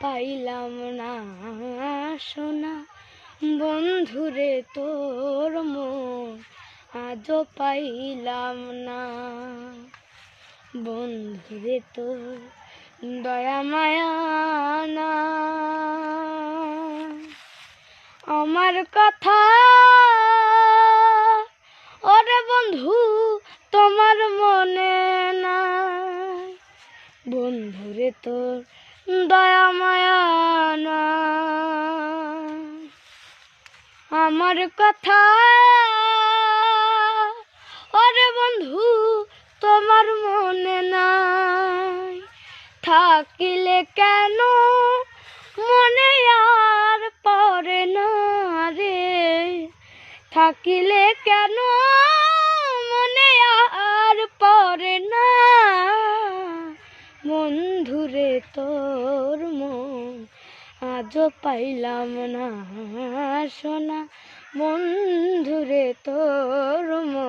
পাইলাম না সোনা, বন্ধুরে তোর মন আজও পাইলাম না। বন্ধুরে তোর দয়া মায়া না, আমার কথা ওরে বন্ধু তোমার মনে নাই। বন্ধুরে তোর দয়া মায়া না, আমার কথা ওরে বন্ধু তোমার মনে নাই। থাকিলে কেন মনে আর পড়ে না রে, থাকিলে কেন মনে আর পড়ে না। বন্ধুরে তোর মন আজও পাইলাম না সোনা, বন্ধুরে তোর মন